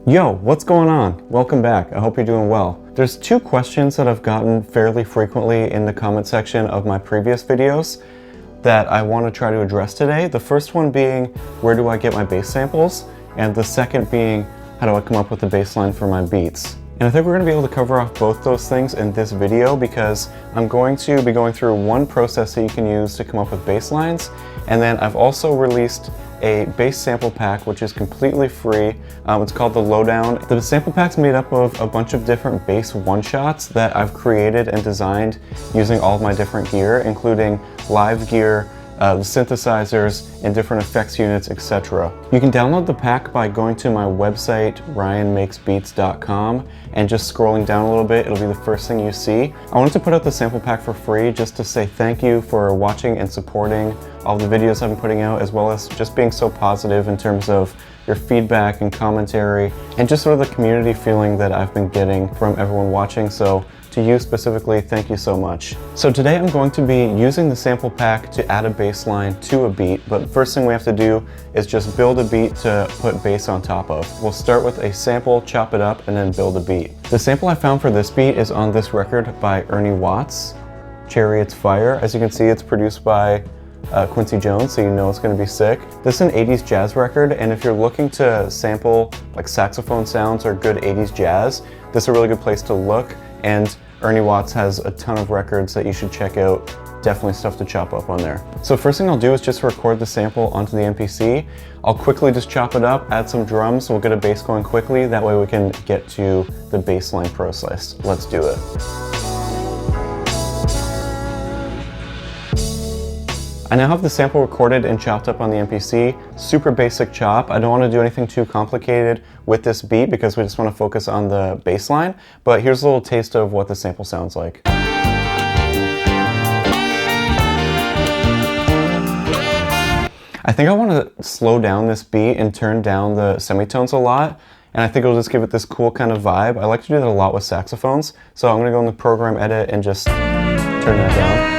Yo, what's going on? Welcome back. I hope you're doing well. There's two questions that I've gotten fairly frequently in the comment section of my previous videos that I want to try to address today. The first one being, where do I get my bass samples? And the second being, how do I come up with a bass line for my beats? And I think we're going to be able to cover off both those things in this video because I'm going to be going through one process that you can use to come up with bass lines. And then I've also released a bass sample pack which is completely free. It's called the Lowdown. The sample pack's made up of a bunch of different bass one-shots that I've created and designed using all of my different gear, including live gear, the synthesizers, and different effects units, etc. You can download the pack by going to my website, ryanmakesbeats.com, and just scrolling down a little bit, it'll be the first thing you see. I wanted to put out the sample pack for free just to say thank you for watching and supporting all the videos I've been putting out, as well as just being so positive in terms of your feedback and commentary, and just sort of the community feeling that I've been getting from everyone watching. So to you specifically, thank you so much. So today I'm going to be using the sample pack to add a bass line to a beat, but first thing we have to do is just build a beat to put bass on top of. We'll start with a sample, chop it up, and then build a beat. The sample I found for this beat is on this record by Ernie Watts, Chariot's Fire. As you can see, it's produced by Quincy Jones, so you know it's going to be sick. This is an 80s jazz record, and if you're looking to sample like saxophone sounds or good 80s jazz, this is a really good place to look. And Ernie Watts has a ton of records that you should check out. Definitely stuff to chop up on there. So first thing I'll do is just record the sample onto the MPC. I'll quickly just chop it up, add some drums, we'll get a bass going quickly. That way we can get to the bass line process. Let's do it. I now have the sample recorded and chopped up on the MPC. Super basic chop. I don't want to do anything too complicated with this beat because we just want to focus on the bass line. But here's a little taste of what the sample sounds like. I think I want to slow down this beat and turn down the semitones a lot. And I think it'll just give it this cool kind of vibe. I like to do that a lot with saxophones. So I'm going to go in the program edit and just turn that down.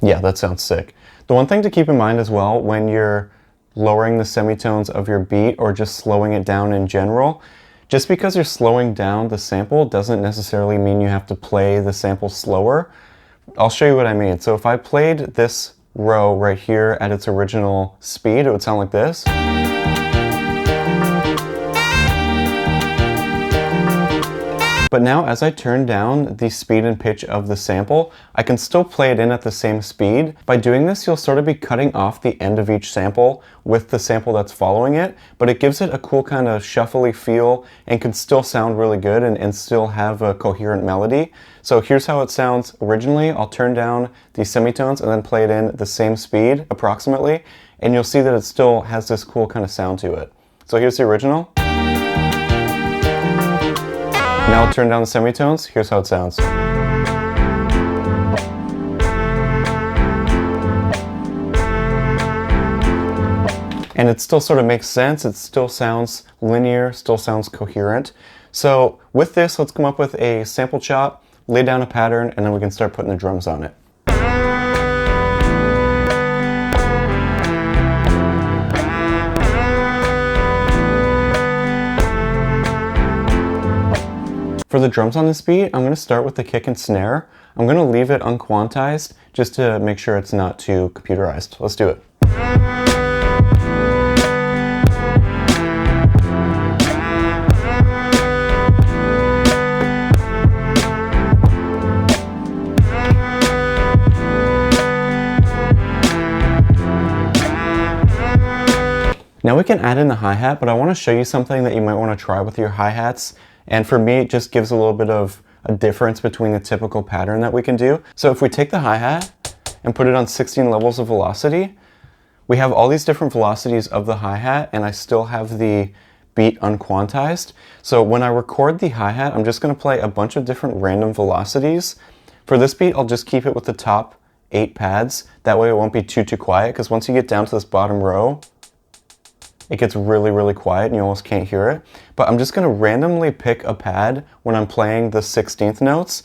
Yeah, that sounds sick. The one thing to keep in mind as well when you're lowering the semitones of your beat or just slowing it down in general, just because you're slowing down the sample doesn't necessarily mean you have to play the sample slower. I'll show you what I mean. So if I played this row right here at its original speed, it would sound like this. But now as I turn down the speed and pitch of the sample, I can still play it in at the same speed. By doing this, you'll sort of be cutting off the end of each sample with the sample that's following it, but it gives it a cool kind of shuffly feel and can still sound really good and still have a coherent melody. So here's how it sounds originally. I'll turn down the semitones and then play it in the same speed approximately, and you'll see that it still has this cool kind of sound to it. So here's the original. Now I'll turn down the semitones. Here's how it sounds. And it still sort of makes sense. It still sounds linear, still sounds coherent. So with this, let's come up with a sample chop, lay down a pattern, and then we can start putting the drums on it. For the drums on this beat, I'm going to start with the kick and snare. I'm going to leave it unquantized just to make sure it's not too computerized. Let's do it. Now we can add in the hi-hat, but I want to show you something that you might want to try with your hi-hats. And for me, it just gives a little bit of a difference between the typical pattern that we can do. So if we take the hi-hat and put it on 16 levels of velocity, we have all these different velocities of the hi-hat, and I still have the beat unquantized. So when I record the hi-hat, I'm just going to play a bunch of different random velocities. For this beat, I'll just keep it with the top 8 pads. That way it won't be too quiet, because once you get down to this bottom row, it gets really, really quiet and you almost can't hear it. But I'm just going to randomly pick a pad when I'm playing the 16th notes.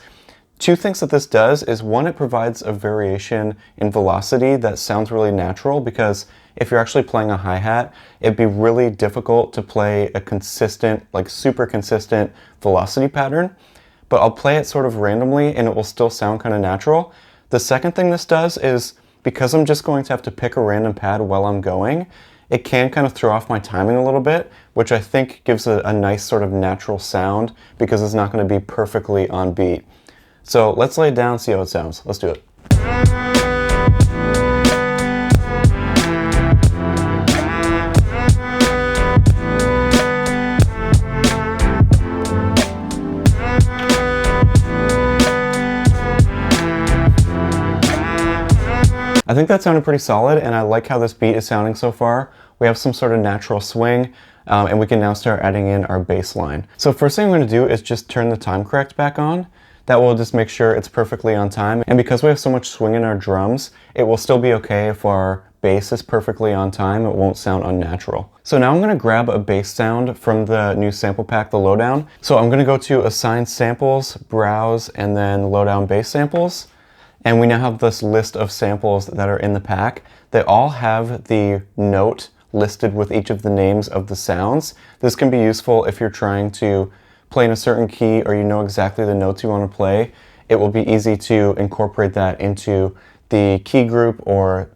Two things that this does is, one, it provides a variation in velocity that sounds really natural, because if you're actually playing a hi-hat, it'd be really difficult to play a consistent, like super consistent velocity pattern. But I'll play it sort of randomly and it will still sound kind of natural. The second thing this does is, because I'm just going to have to pick a random pad while I'm going, it can kind of throw off my timing a little bit, which I think gives a nice sort of natural sound because it's not going to be perfectly on beat. So let's lay it down and see how it sounds. Let's do it. I think that sounded pretty solid, and I like how this beat is sounding so far. We have some sort of natural swing, and we can now start adding in our bass line. So first thing I'm going to do is just turn the time correct back on. That will just make sure it's perfectly on time. And because we have so much swing in our drums, it will still be okay if our bass is perfectly on time. It won't sound unnatural. So now I'm going to grab a bass sound from the new sample pack, the Lowdown. So I'm going to go to Assign Samples, Browse, and then Lowdown Bass Samples. And we now have this list of samples that are in the pack. They all have the note listed with each of the names of the sounds. This can be useful if you're trying to play in a certain key or you know exactly the notes you want to play. It will be easy to incorporate that into the key group or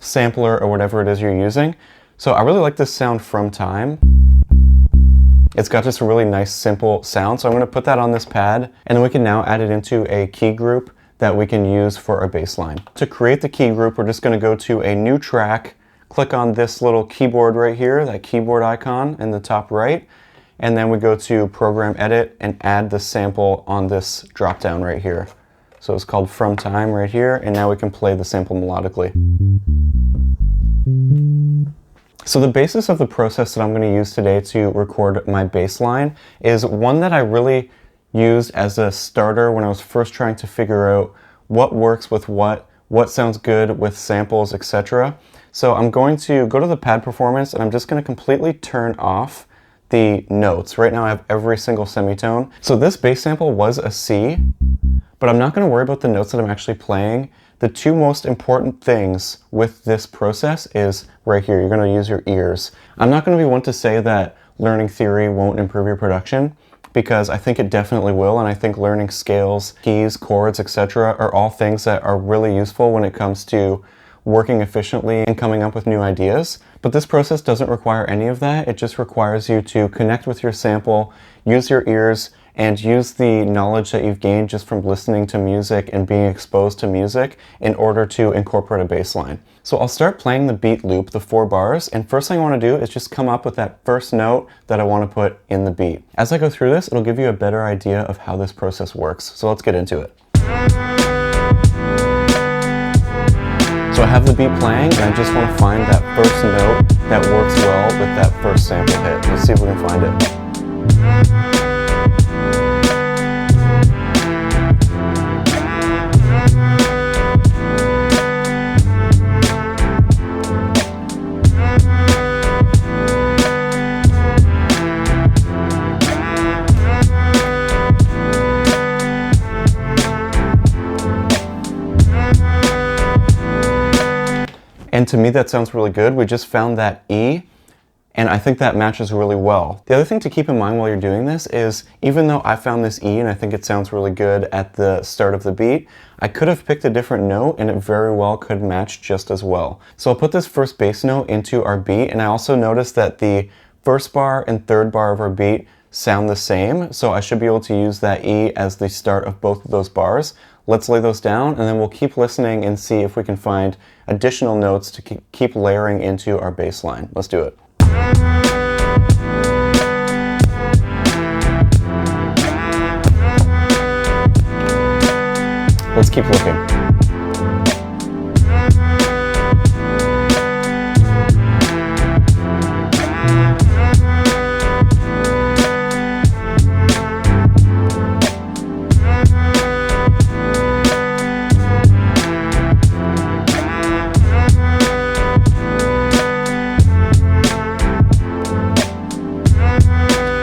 sampler or whatever it is you're using. So I really like this sound from time. It's got just a really nice simple sound. So I'm going to put that on this pad, and then we can now add it into a key group that we can use for our bass line. To create the key group, we're just going to go to a new track, click on this little keyboard right here, that keyboard icon in the top right, and then we go to Program Edit and add the sample on this drop down right here. So it's called From Time right here, and now we can play the sample melodically. So the basis of the process that I'm going to use today to record my bass line is one that I really used as a starter when I was first trying to figure out what works with what sounds good with samples, etc. So I'm going to go to the pad performance, and I'm just going to completely turn off the notes. Right now I have every single semitone. So this bass sample was a C, but I'm not going to worry about the notes that I'm actually playing. The two most important things with this process is right here. You're going to use your ears. I'm not going to be one to say that learning theory won't improve your production, because I think it definitely will, and I think learning scales, keys, chords, etc. are all things that are really useful when it comes to working efficiently and coming up with new ideas. But this process doesn't require any of that. It just requires you to connect with your sample, use your ears, and use the knowledge that you've gained just from listening to music and being exposed to music in order to incorporate a bass line. So I'll start playing the beat loop, the 4 bars, and first thing I want to do is just come up with that first note that I want to put in the beat. As I go through this, it'll give you a better idea of how this process works. So let's get into it. So I have the beat playing, and I just want to find that first note that works well with that first sample hit. Let's see if we can find it. And to me that sounds really good. We just found that E, and I think that matches really well. The other thing to keep in mind while you're doing this is, even though I found this E and I think it sounds really good at the start of the beat, I could have picked a different note and it very well could match just as well. So I'll put this first bass note into our beat, and I also noticed that the first bar and third bar of our beat sound the same, so I should be able to use that E as the start of both of those bars. Let's lay those down, and then we'll keep listening and see if we can find additional notes to keep layering into our bass line. Let's do it. Let's keep looking.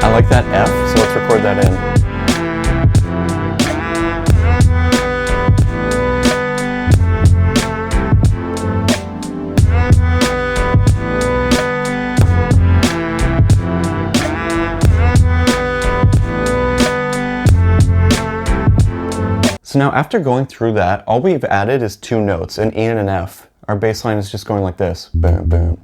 I like that F, so let's record that in. So now after going through that, all we've added is 2 notes, an E and an F. Our bass line is just going like this, boom, boom.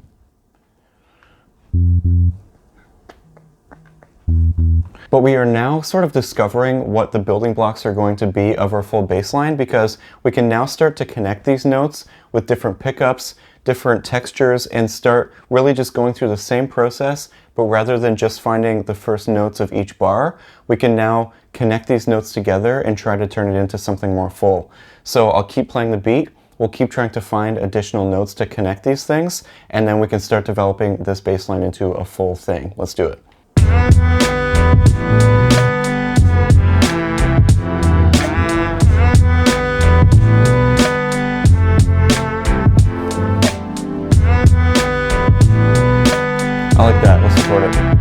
But we are now sort of discovering what the building blocks are going to be of our full bass line, because we can now start to connect these notes with different pickups, different textures, and start really just going through the same process, but rather than just finding the first notes of each bar, we can now connect these notes together and try to turn it into something more full. So I'll keep playing the beat, we'll keep trying to find additional notes to connect these things, and then we can start developing this bass line into a full thing. Let's do it. I like that, let's record it.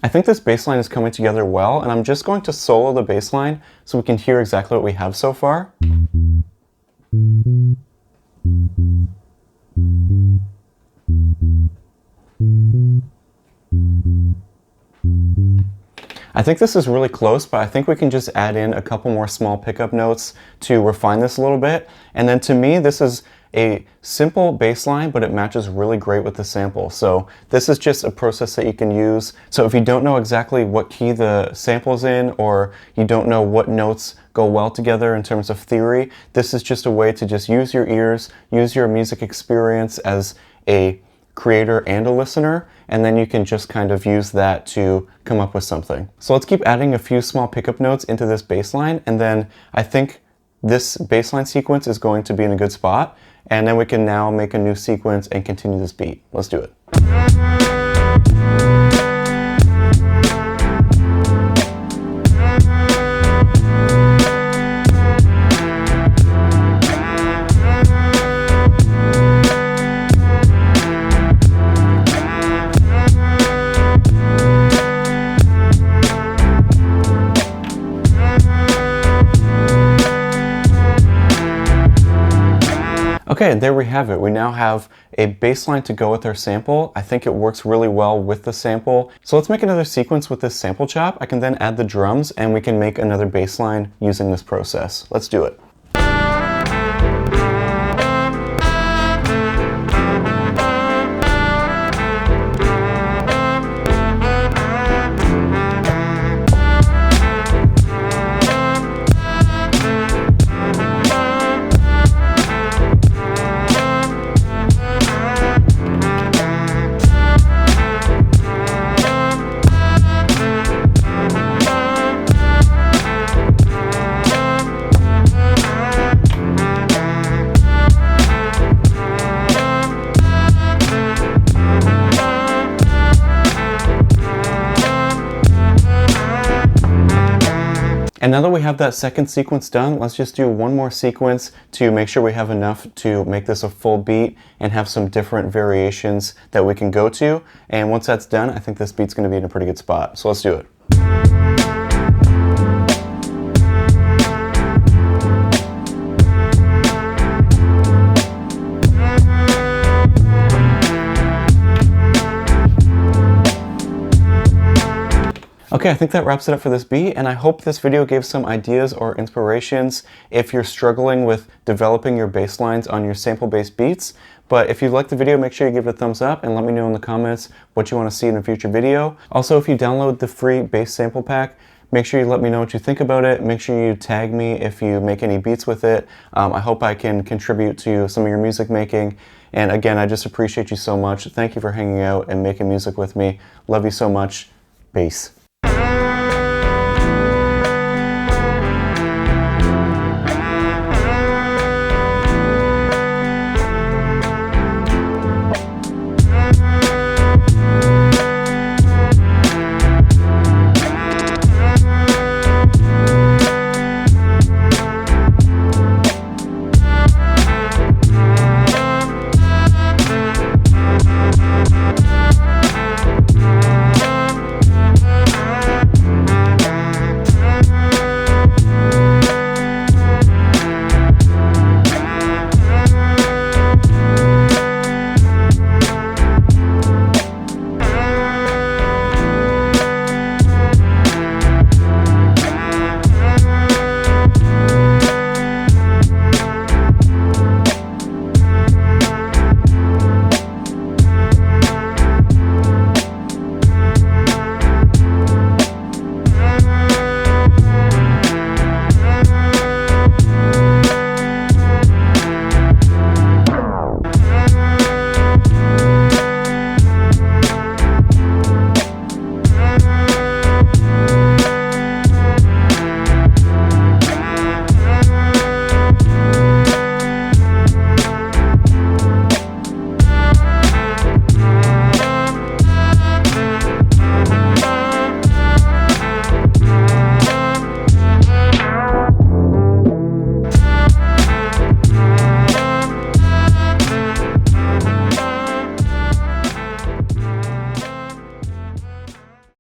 I think this bass line is coming together well, and I'm just going to solo the bass line so we can hear exactly what we have so far. I think this is really close, but I think we can just add in a couple more small pickup notes to refine this a little bit. And then to me, this is a simple bass line, but it matches really great with the sample. So this is just a process that you can use. So if you don't know exactly what key the sample's in, or you don't know what notes go well together in terms of theory, this is just a way to just use your ears, use your music experience as a creator and a listener, and then you can just kind of use that to come up with something. So let's keep adding a few small pickup notes into this bass line, and then I think this bass line sequence is going to be in a good spot, and then we can now make a new sequence and continue this beat. Let's do it. Okay, and there we have it. We now have a bass line to go with our sample. I think it works really well with the sample. So let's make another sequence with this sample chop. I can then add the drums and we can make another bass line using this process. Let's do it. And now that we have that second sequence done, let's just do one more sequence to make sure we have enough to make this a full beat and have some different variations that we can go to. And once that's done, I think this beat's going to be in a pretty good spot. So let's do it. Okay, I think that wraps it up for this beat, and I hope this video gave some ideas or inspirations if you're struggling with developing your bass lines on your sample-based beats. But if you liked the video, make sure you give it a thumbs up and let me know in the comments what you want to see in a future video. Also, if you download the free bass sample pack, make sure you let me know what you think about it. Make sure you tag me if you make any beats with it. I hope I can contribute to some of your music making. And again, I just appreciate you so much. Thank you for hanging out and making music with me. Love you so much. Peace.